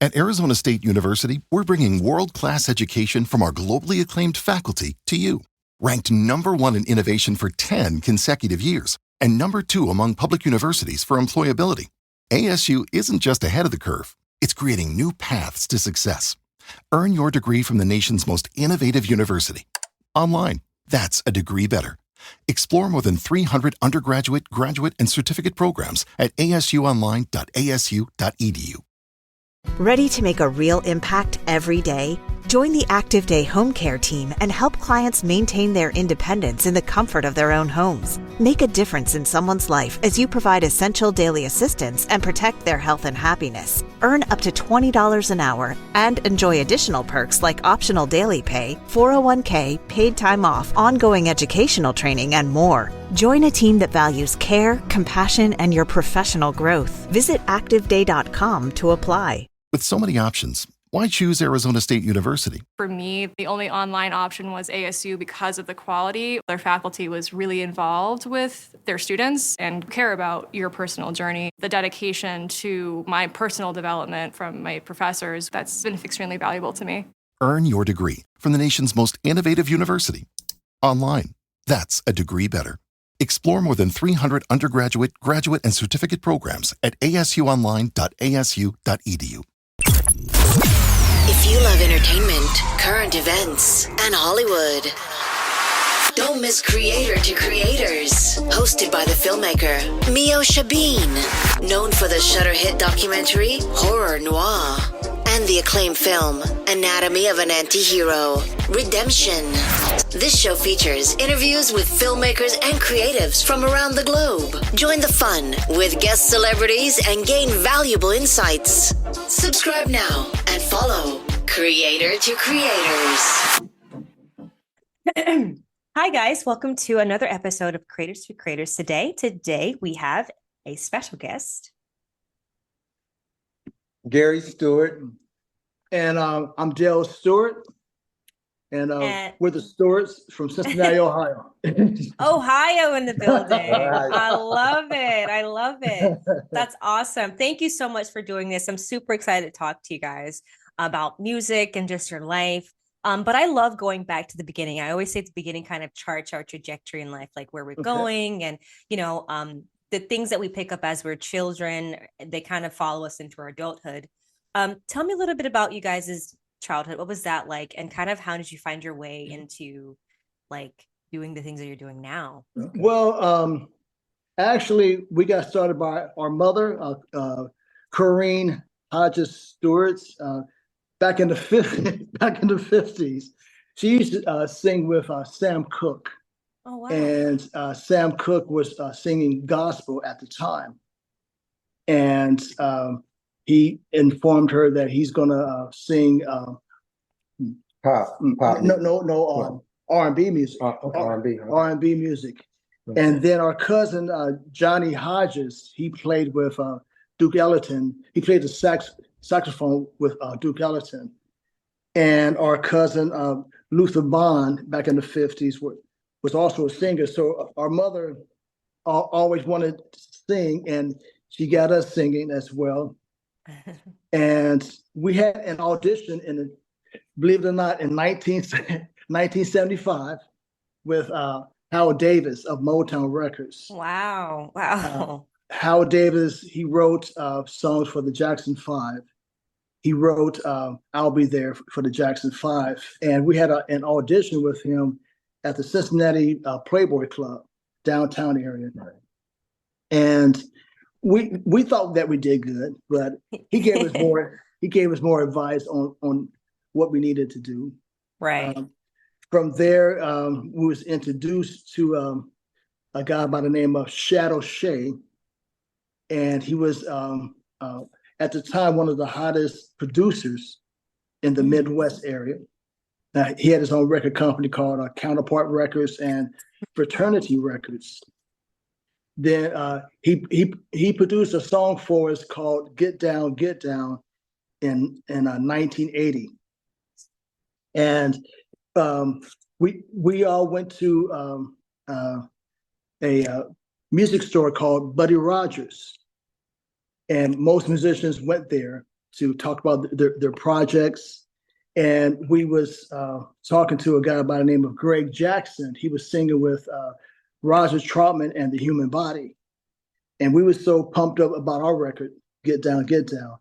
At Arizona State University, we're bringing world-class education from our globally acclaimed faculty to you. Ranked #1 in innovation for 10 consecutive years and #2 among public universities for employability, ASU isn't just ahead of the curve, it's creating new paths to success. Earn your degree from the nation's most innovative university. Online, that's a degree better. Explore more than 300 undergraduate, graduate, and certificate programs at asuonline.asu.edu. Ready to make a real impact every day? Join the Active Day Home Care team and help clients maintain their independence in the comfort of their own homes. Make a difference in someone's life as you provide essential daily assistance and protect their health and happiness. Earn up to $20 an hour and enjoy additional perks like optional daily pay, 401k, paid time off, ongoing educational training, and more. Join a team that values care, compassion, and your professional growth. Visit activeday.com to apply. With so many options, why choose Arizona State University? For me, the only online option was ASU because of the quality. Their faculty was really involved with their students and care about your personal journey. The dedication to my personal development from my professors, that's been extremely valuable to me. Earn your degree from the nation's most innovative university. Online, that's a degree better. Explore more than 300 undergraduate, graduate, and certificate programs at asuonline.asu.edu. If you love entertainment, current events, and Hollywood, don't miss Creator to Creators, hosted by the filmmaker Meosha, known for the Shudder hit documentary Horror Noir and the acclaimed film Anatomy of an Anti-Hero, Redemption. This show features interviews with filmmakers and creatives from around the globe. Join the fun with guest celebrities and gain valuable insights. Subscribe now and follow Creator to Creators. Hi guys, welcome to another episode of Creators to Creators. Today we have a special guest. Garry Stewart, and I'm Dell Stewart, and we're the Stewarts from Cincinnati, Ohio. Ohio in the building. I love it. That's awesome. Thank you so much for doing this. I'm super excited to talk to you guys about music and just your life. But I love going back to the beginning. I always say the beginning kind of charts our trajectory in life, like where we're going, and the things that we pick up as we're children, they kind of follow us into our adulthood. Tell me a little bit about you guys' childhood. What was that like? And kind of how did you find your way into like doing the things that you're doing now? Well, actually, we got started by our mother, Corrine Hodges Stewarts, back in the 50s. She used to sing with Sam Cooke. Oh, wow. And Sam Cooke was singing gospel at the time. And he informed her that he's going to sing pop. No, R&B music. R&B. R&B music. Okay. And then our cousin, Johnny Hodges, he played with Duke Ellington. He played the saxophone with Duke Ellington. And our cousin, Luther Bond, back in the 50s, was also a singer. So our mother always wanted to sing, and she got us singing as well. And we had an audition believe it or not, in 1975 with Howard Davis of Motown Records. Wow. Howard Davis, he wrote songs for the Jackson 5. He wrote I'll Be There for the Jackson 5. And we had an audition with him at the Cincinnati Playboy Club, downtown area. Right. And we thought that we did good, but he gave us more. He gave us more advice on what we needed to do. Right. From there, we was introduced to a guy by the name of Shadow Shea, and he was at the time one of the hottest producers in the Midwest area. He had his own record company called Counterpart Records and Fraternity Records. Then he produced a song for us called "Get Down, Get Down" in 1980, and we all went to a music store called Buddy Rogers, and most musicians went there to talk about their projects. And we was talking to a guy by the name of Greg Jackson. He was singing with Roger Troutman and the Human Body. And we were so pumped up about our record, Get Down, Get Down.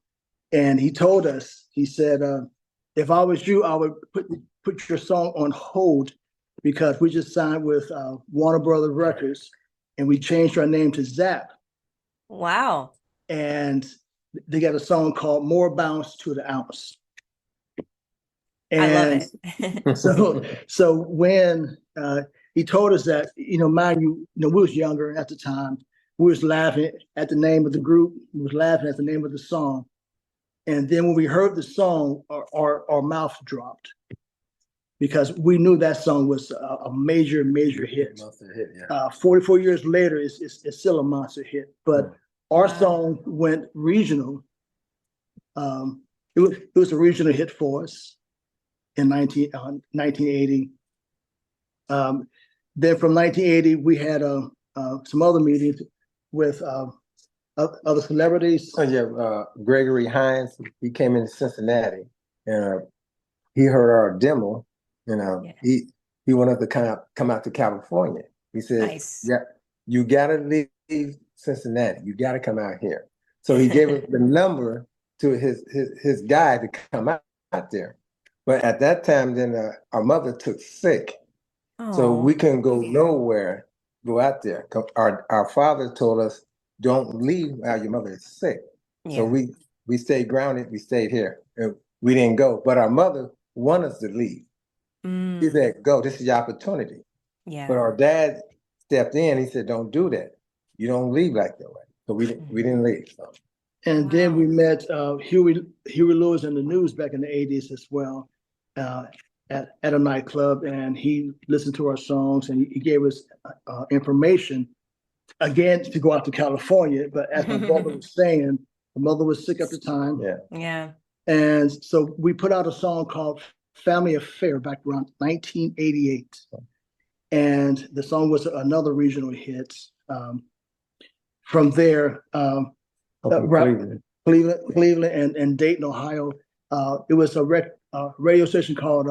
And he told us, he said, if I was you, I would put your song on hold because we just signed with Warner Brothers Records and we changed our name to Zap. Wow. And they got a song called More Bounce to the Ounce. And I love it. so when he told us that, mind you, we was younger at the time. We was laughing at the name of the group. We was laughing at the name of the song. And then when we heard the song, our mouth dropped because we knew that song was a major hit. Monster hit, yeah. 44 years later, it's still a monster hit. But our song went regional. It was a regional hit for us in 1980. Then from 1980, we had some other meetings with other celebrities. Oh, yeah, Gregory Hines, he came into Cincinnati and he heard our demo and he wanted to come out to California. He said, Nice. Yeah, you gotta leave Cincinnati. You gotta come out here. So he gave us the number to his guy to come out there. But at that time, then our mother took sick. So we couldn't go nowhere, go out there. Our father told us, don't leave while your mother is sick. Yeah. So we stayed grounded, we stayed here. And we didn't go. But our mother wanted us to leave. She said, go, this is your opportunity. Yeah. But our dad stepped in, he said, don't do that. You don't leave like that way. So we didn't leave. So. And then we met Huey Lewis in the News back in the 80s as well. At a nightclub, and he listened to our songs and he gave us information again to go out to California. But as my brother was saying, my mother was sick at the time. Yeah. And so we put out a song called Family Affair back around 1988. And the song was another regional hit. From there, Cleveland and Dayton, Ohio. It was a radio station called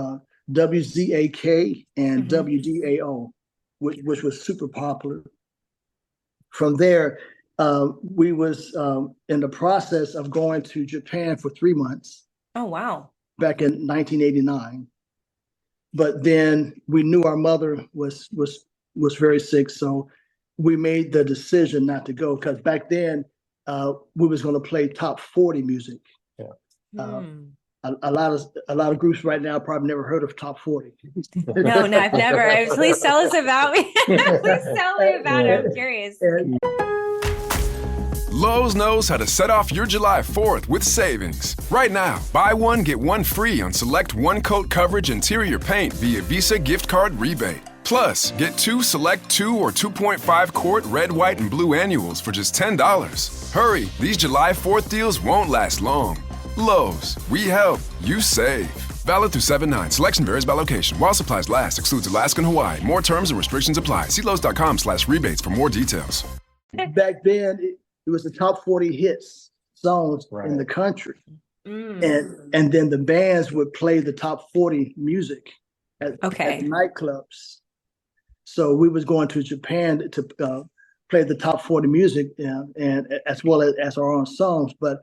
WZAK and WDAO, which was super popular. From there, we was in the process of going to Japan for 3 months. Oh, wow. Back in 1989. But then we knew our mother was very sick, so we made the decision not to go because back then we was going to play top 40 music. Yeah. A lot of groups right now probably never heard of top 40. No, I've never. Please tell us about me. Please tell me about it. I'm curious. Lowe's knows how to set off your July 4th with savings. Right now, buy one, get one free on select one-coat coverage interior paint via Visa gift card rebate. Plus, get 2 select 2 or 2.5 quart red, white, and blue annuals for just $10. Hurry, these July 4th deals won't last long. Lowe's, we help, you save. Valid through 7/9. Selection varies by location. While supplies last, excludes Alaska and Hawaii. More terms and restrictions apply. See Lowe's.com/rebates for more details. Back then, it was the top 40 hits songs in the country. And then the bands would play the top 40 music at nightclubs. So we was going to Japan to play the top 40 music and as well as our own songs. But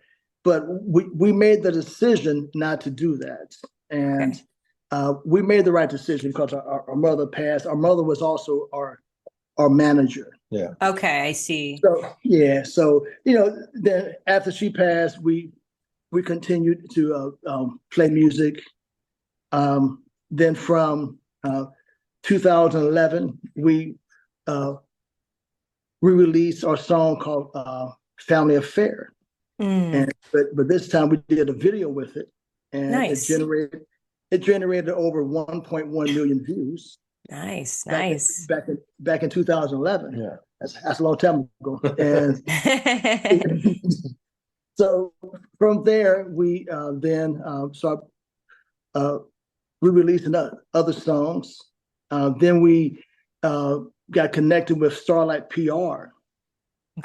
we made the decision not to do that. And we made the right decision because our mother passed. Our mother was also our manager. Yeah. Okay, I see. So then after she passed, we continued to play music. Then from 2011, we released our song called Family Affair. But this time we did a video with it, and it generated over 1.1 million views. Nice. Back in 2011. Yeah, that's a long time ago. And so from there we then started re-releasing other songs. Then we got connected with Starlight PR,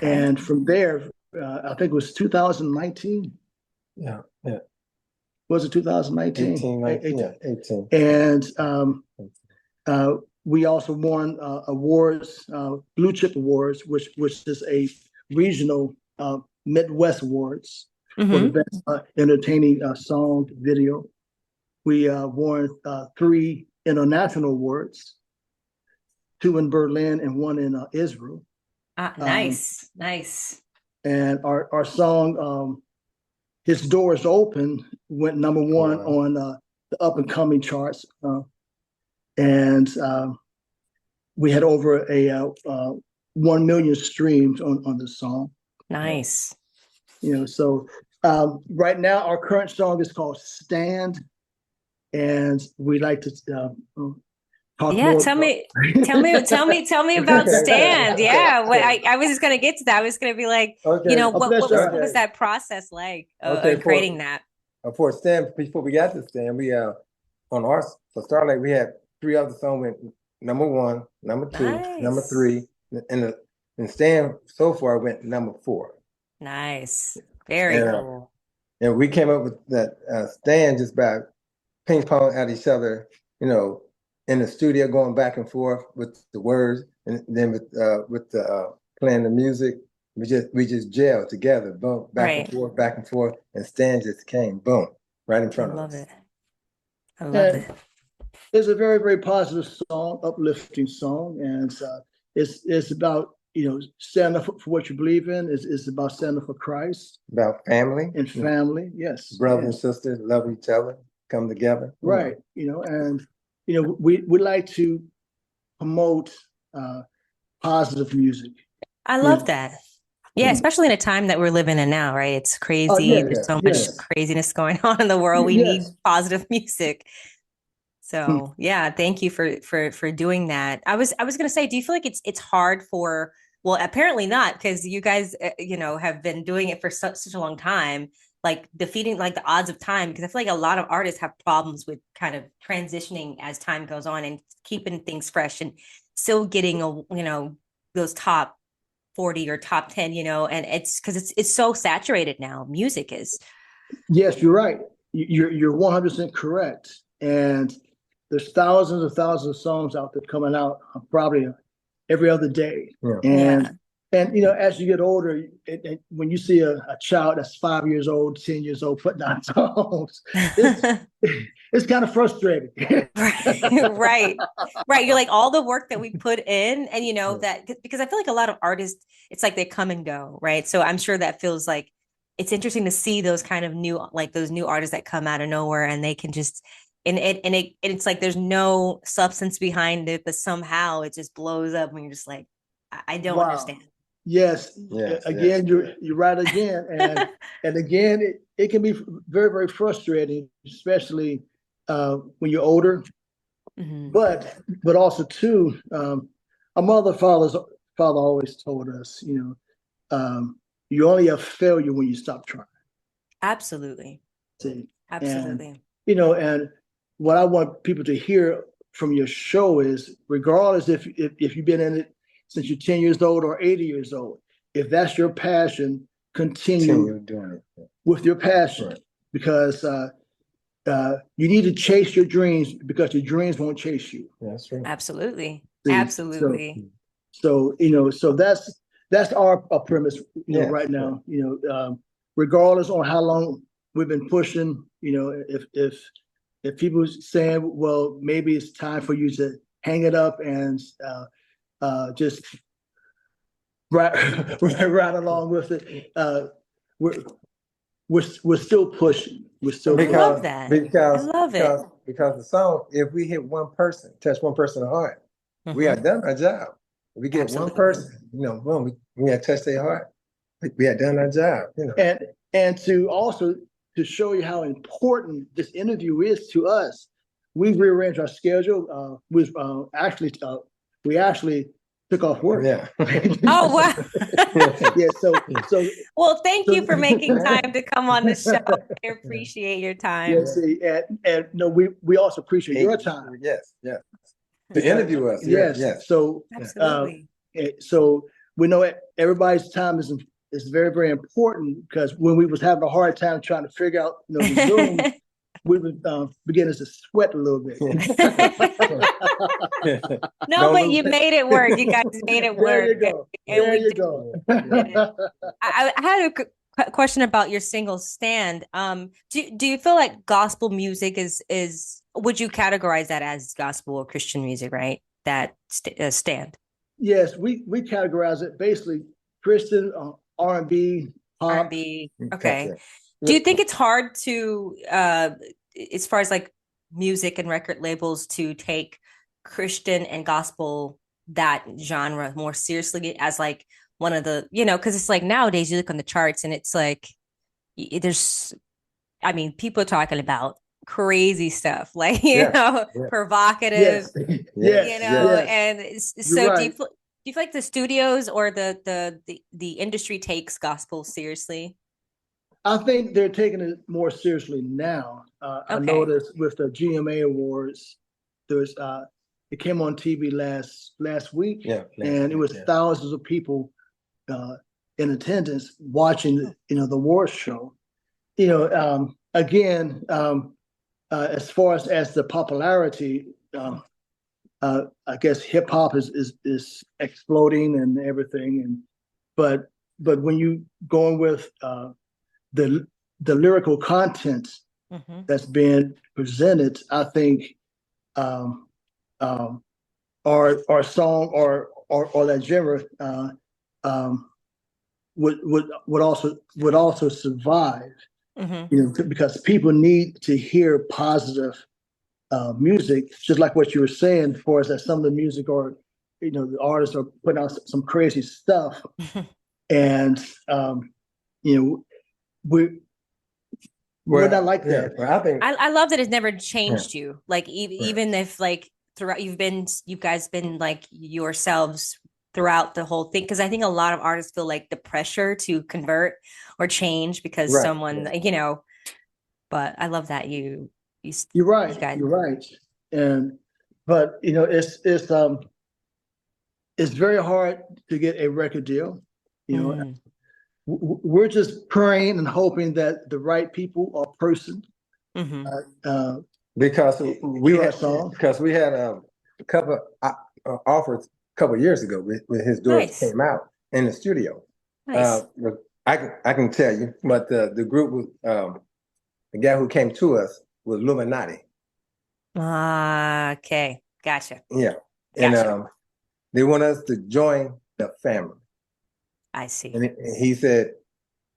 and from there. I think it was 2019. Yeah, yeah. Was it 2019? 18. And we also won awards, Blue Chip Awards, which is a regional Midwest Awards for the best entertaining song video. We won 3 international awards, 2 in Berlin and 1 in Israel. Nice. And our song, His Door Is Open, went number 1 on the up and coming charts. And we had over 1 million streams on the song. Nice. So right now our current song is called Stand. And we like to talk more. Tell me about Stand. Yeah, I was just gonna get to that. I was gonna be like, what was that process like creating that? For Stand, before we got to Stand, we for Starlight we had 3 other songs went number 1, number 2, number 3, and Stand so far went number 4. Nice, very cool. And we came up with that Stand just by ping pong at each other, in the studio, going back and forth with the words, and then with the playing the music, we just gelled together, boom, back and forth, and Stand just came, boom, right in front of us. I love it. It's a very, very positive song, uplifting song, and it's about standing up for what you believe in. It's about standing up for Christ, about family and family. Yes, brothers and sisters love each other. Come together, right? And we like to promote positive music. I love that. Yeah, especially in a time that we're living in now, right? It's crazy. There's so much craziness going on in the world. We need positive music. So yeah, thank you for doing that. I was gonna say, do you feel like it's hard for? Well, apparently not, because you guys have been doing it for such a long time. Like defeating like the odds of time, because I feel like a lot of artists have problems with kind of transitioning as time goes on and keeping things fresh and still getting those top 40 or top 10, and it's because it's so saturated now. Music is. Yes, you're right. You're 100% correct. And there's thousands of songs out there coming out probably every other day. And as you get older, when you see a child that's 5 years old, 10 years old putting out songs, it's kind of frustrating. Right. You're like, all the work that we put in, and that, because I feel like a lot of artists, it's like they come and go, right? So I'm sure that feels like it's interesting to see those kind of those new artists that come out of nowhere, and they can just, it's like there's no substance behind it, but somehow it just blows up when you're just like, I don't understand. Yes. Again, you're right again. And again, it can be very, very frustrating, especially when you're older. But also too, our father always told us, you only have failure when you stop trying. Absolutely. See? Absolutely. And what I want people to hear from your show is, regardless if you've been in it since you're 10 years old or 80 years old, if that's your passion, continue doing it with your passion, because you need to chase your dreams, because your dreams won't chase you. That's right. Absolutely. See? Absolutely. So that's our premise, right now. Regardless on how long we've been pushing, if people saying, well, maybe it's time for you to hang it up and just right along with it. We're still pushing. We're still. I love that. I love it. Because the song, if we hit one person, touch one person's heart, we have done our job. If we get one person, boom, we have touched their heart. We have done our job. And to also to show you how important this interview is to us, we rearranged our schedule. We actually took off work. Yeah. Oh, wow. So. Well, thank you for making time to come on the show. I appreciate your time. And no, we also appreciate your time. Yes. To interview us. Yes. So absolutely. So we know everybody's time is is very, very important, because when we was having a hard time trying to figure out, the Zoom, we were beginning to sweat a little bit. No, but you made it work. You guys made it work. There you go. There you go. I had a question about your single Stand. Do you feel like gospel music is would you categorize that as gospel or Christian music, right? That Stand. Yes, we categorize it basically Christian, R&B, pop. R&B. Okay. Do you think it's hard to, as far as like music and record labels, to take Christian and gospel, that genre, more seriously as like one of the, because it's like nowadays you look on the charts and it's like people are talking about crazy stuff, like provocative, and so right. Do you feel like the studios or the industry takes gospel seriously? I think they're taking it more seriously now. I noticed with the GMA Awards, there's it came on TV last week, and it was thousands of people in attendance watching the award show. Again, as far as the popularity, I guess hip hop is exploding and everything, but when you going with the lyrical content that's being presented, I think our song or that genre would also survive, because people need to hear positive music, just like what you were saying, for us, that some of the music or the artists are putting out some crazy stuff, and we're not like that. Well, I think I love that it's never changed you. Like even if like throughout you guys been like yourselves throughout the whole thing, because I think a lot of artists feel like the pressure to convert or change because someone but I love that you're right. You're right. But it's very hard to get a record deal. We're just praying and hoping that the right people or person, because we had a couple offers a couple of years ago when his daughter came out in the studio. Nice. I can tell you, but the group was the guy who came to us was Illuminati. Okay, gotcha. Yeah, and they want us to join the family. I see. And he said,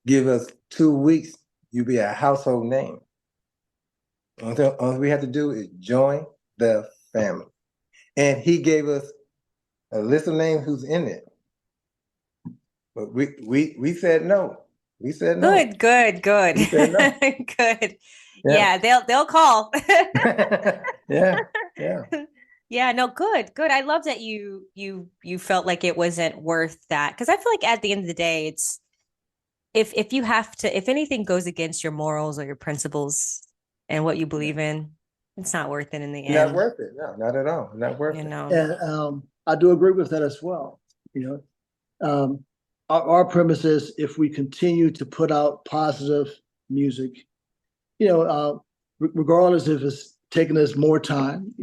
"Give us 2 weeks, you'll be a household name. All we have to do is join the family." And he gave us a list of names who's in it. But we said no. We said no. Good. We said no. Good. Yeah, they'll call. Yeah. Yeah, no, good. I love that you felt like it wasn't worth that, because I feel like at the end of the day, it's if you have to, if anything goes against your morals or your principles and what you believe in, it's not worth it in the end. Not worth it. No, not at all. Not worth it. And I do agree with that as well. Our premise is, if we continue to put out positive music, regardless if it's taking us more time,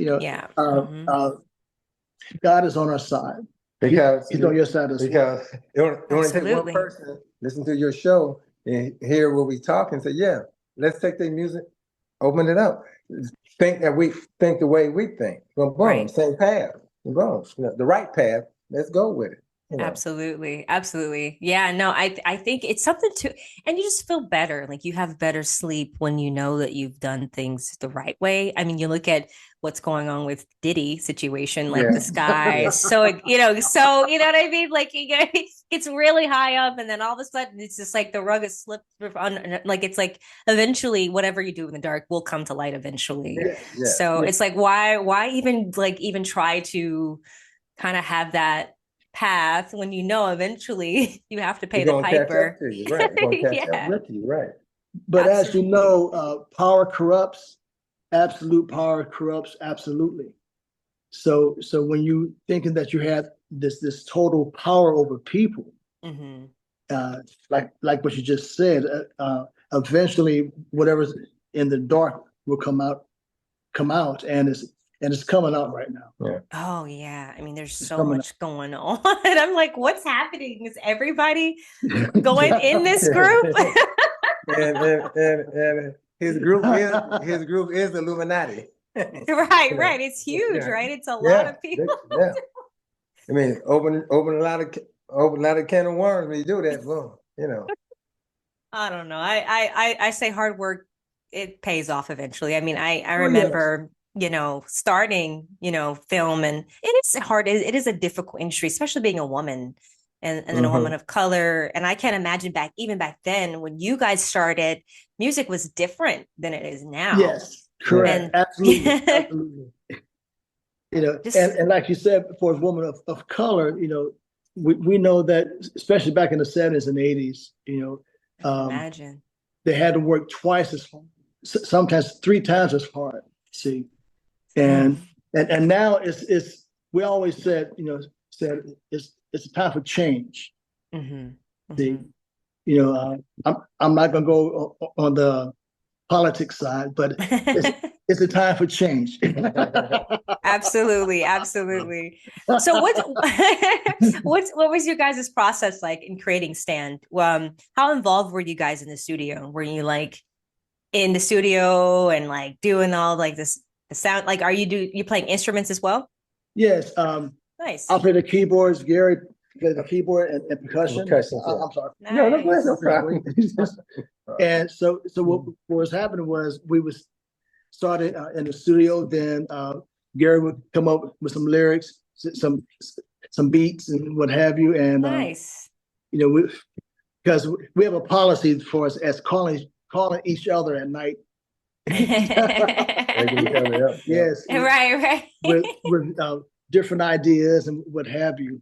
God is on our side. Because he's on your side as well. Because it only takes one person listen to your show and hear what we talk and say, yeah, let's take their music, open it up. Think that we think the way we think. Boom, same path. Boom, the right path. Let's go with it. Absolutely. Yeah, no, I think it's something and you just feel better. Like you have better sleep when you know that you've done things the right way. I mean, you look at what's going on with Diddy situation, like the sky is so, so, you know what I mean? Like it's really high up, and then all of a sudden it's just like the rug is slipped on, like, it's like eventually whatever you do in the dark will come to light eventually. So it's like, why even try to kind of have that path when eventually you have to pay the piper. Right. But absolutely. As you know, power corrupts. Absolute power corrupts absolutely. So when you thinking that you have this total power over people, like what you just said, eventually whatever's in the dark will come out, and it's coming out right now. Yeah. Oh yeah. I mean, there's It's so coming much going on. And I'm like, what's happening? Is everybody going in this group? and his group is Illuminati. Right. It's huge, right? It's a lot of people. Yeah. I mean, open a lot of can of worms when you do that. Well, I don't know. I say hard work, it pays off eventually. I mean, I remember, starting, film, and it is hard. It is a difficult industry, especially being a woman and then a woman of color. And I can't imagine even back then when you guys started, music was different than it is now. Yes, correct. Absolutely. Absolutely. And like you said, for a woman of color, we know that, especially back in the 70s and 80s, imagine they had to work twice as hard, sometimes 3 times as hard. See, and now it's we always said it's a time for change. See, I'm not gonna go on the politics side, but it's a time for change. Absolutely. So what was your guys' process like in creating Stand? How involved were you guys in the studio? Were you like in the studio and like doing all like the sound? Like, you playing instruments as well? Yes. Nice. I'll play the keyboards. Gary plays the keyboard and percussion. Yeah. I'm sorry. Nice. No problem. And so what was happening was we was started in the studio. Then Gary would come up with some lyrics, some beats, and what have you. And nice. Because we have a policy for us as calling each other at night. Yes. Right. with different ideas and what have you.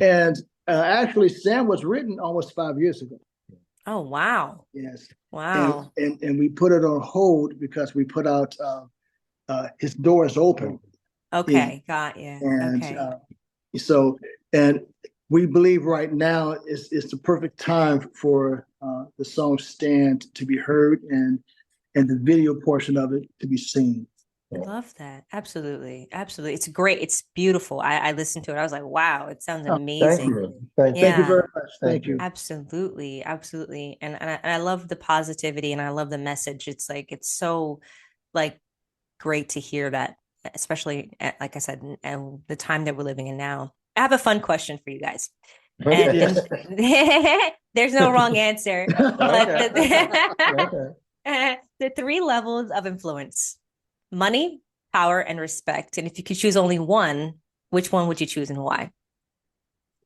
And actually, Sam was written almost 5 years ago. Oh wow! Yes. Wow. And we put it on hold because we put out His Door Is Open. Okay, got you. And okay. And we believe right now is the perfect time for the song Stand to be heard and the video portion of it to be seen. I love that. Absolutely. It's great. It's beautiful. I listened to it. I was like, wow, it sounds amazing. Thank you very much. Thank you. Absolutely. And I love the positivity and I love the message. It's like, it's so like great to hear that, especially like I said, and the time that we're living in now. I have a fun question for you guys. And there's no wrong answer. But the 3 levels of influence: money, power, and respect. And if you could choose only one, which one would you choose and why?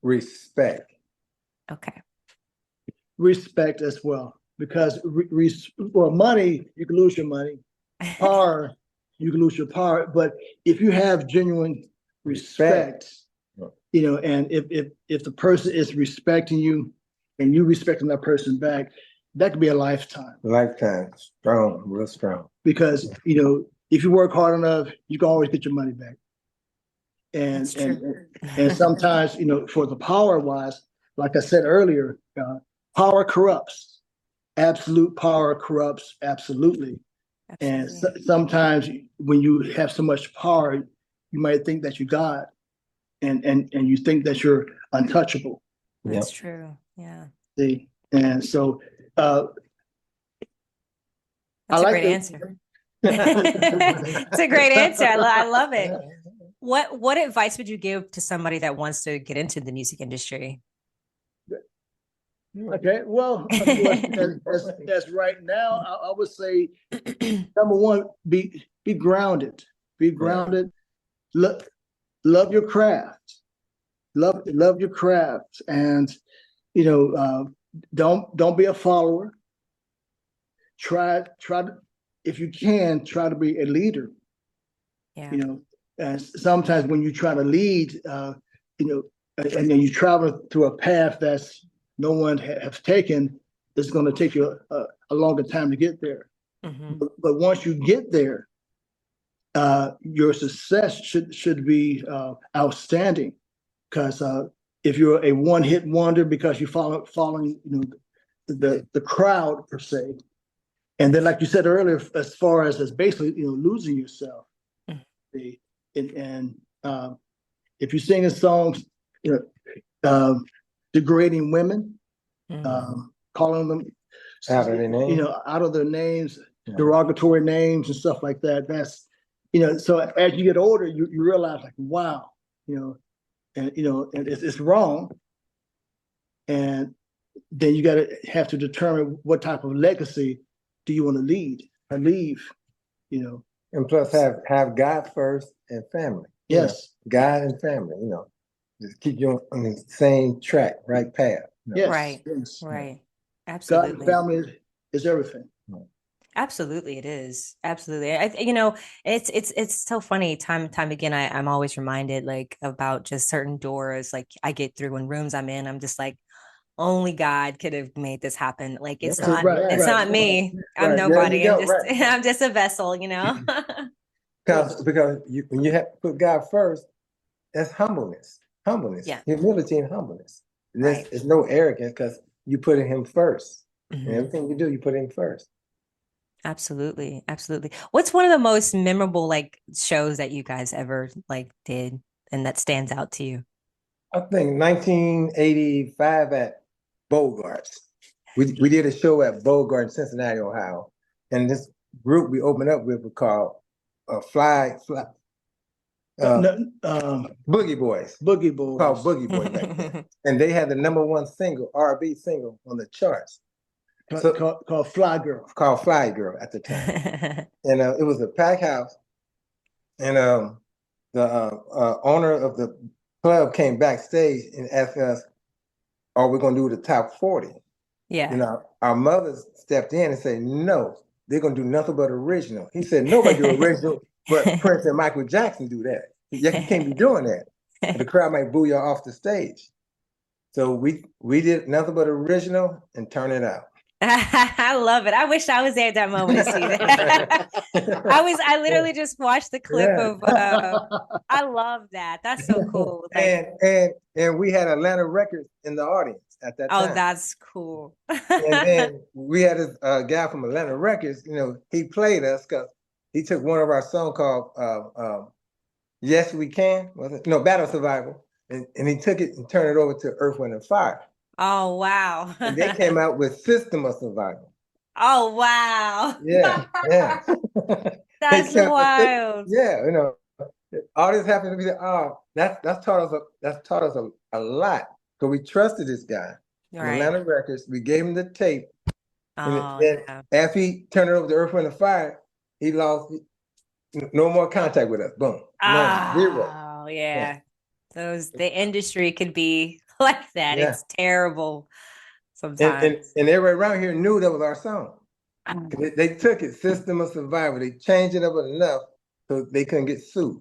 Respect. Okay. Respect as well, because money, you can lose your money. Power, you can lose your power. But if you have genuine respect, and if the person is respecting you and you respecting that person back, that could be a lifetime. Lifetime. Strong, real strong. Because, if you work hard enough, you can always get your money back. And sometimes, for the power wise, like I said earlier, power corrupts. Absolute power corrupts absolutely. And sometimes when you have so much power, you might think that you're God, and you think that you're untouchable. That's true. Yeah. See, and so that's a great answer. It's a great answer. I love it. What advice would you give to somebody that wants to get into the music industry? Okay, well, as right now, I would say, number one, be grounded. Be grounded. Love your craft. Love your craft, and don't be a follower. Try to, if you can, try to be a leader. Yeah. And sometimes when you try to lead, and then you travel through a path that's no one has taken, it's going to take you a longer time to get there. Mm-hmm. But once you get there, your success should be outstanding, because if you're a one-hit wonder because you're following, you know, the crowd per se. And then, like you said earlier, as far as basically, you know, losing yourself. And if you're singing songs, you know, degrading women, calling them out of their names, you know, out of their names, derogatory names and stuff like that. That's, you know, so as you get older, you realize like, wow, you know, and you know, and it's wrong. And then you got to have to determine what type of legacy do you want to leave, you know. And plus have God first and family. Yes. You know, God and family, you know, just keep you on the same track, right path. You know? Yes. Right. Yes. Right. Absolutely. God and family is everything. Absolutely, it is. Absolutely. You know, it's so funny. Time and time again, I'm always reminded like about just certain doors. Like I get through in rooms I'm in, I'm just like, only God could have made this happen. Like it's not, it's not me. I'm nobody. I'm just a vessel, you know. Because when you have to put God first, that's humbleness, humility and humbleness. And there's no arrogance because you put Him first. And everything you do, you put Him first. Absolutely, absolutely. What's one of the most memorable like shows that you guys ever like did and that stands out to you? I think 1985 at Bogart's. We did a show at Bogart in Cincinnati, Ohio, and this group we opened up with was called Boogie Boys. Boogie Boys. Called Boogie Boys back then. And they had the #1 single, R&B single on the charts. Called Fly Girl. Called Fly Girl at the time. And it was a packed house. And the owner of the club came backstage and asked us, are we going to do the top 40? Yeah. You know, our mothers stepped in and said, no, they're going to do nothing but original. He said, nobody do original, but Prince and Michael Jackson do that. You can't be doing that. The crowd might boo you off the stage. So we did nothing but original and turn it out. I love it. I wish I was there at that moment to see that. I literally just watched the clip of I love that. That's so cool. Like, and we had Atlanta Records in the audience at that time. Oh, that's cool. And then we had a guy from Atlanta Records, you know, he played us because he took one of our songs called Yes We Can, was it? No, Battle Survival. And he took it and turned it over to Earth, Wind and Fire. Oh, wow. And they came out with System of Survival. Oh, wow. Yeah. That's wild. Yeah, you know, all this happened to be that's taught us a lot. Because we trusted this guy from Atlanta Records. We gave him the tape. And after he turned it over to Earth, Wind and Fire, he lost no more contact with us. Boom. Zero. Oh, yeah. The industry could be like that. It's terrible sometimes. And everybody around here knew that was our song. They took it, System of Survival. They changed it up enough so they couldn't get sued.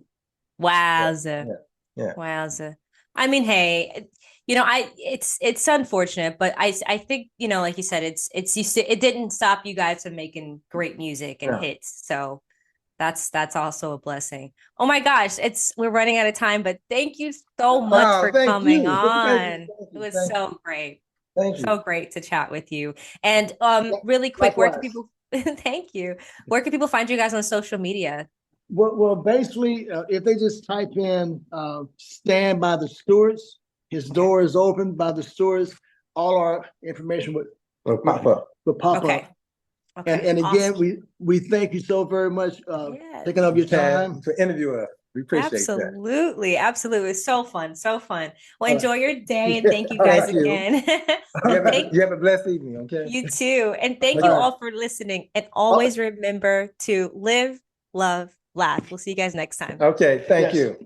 Wowza. Yeah. Wowza. I mean, hey, you know, it's unfortunate, but I think, you know, like you said, it didn't stop you guys from making great music and hits. So that's also a blessing. Oh my gosh, we're running out of time, but thank you so much for coming on. It was so great. Thank you. So great to chat with you. And really quick, where can people thank you. Where can people find you guys on social media? Well, basically, if they just type in "Stand by the Stewarts," his door is open by the Stewarts. All our information would pop up. Okay. And again, awesome. we thank you so very much taking up your time to interview us. We appreciate that. Absolutely. It's so fun. Well, enjoy your day, and thank you guys again. You have a blessed evening, okay? You too. And thank you all for listening. And always remember to live, love, laugh. We'll see you guys next time. Okay, thank you.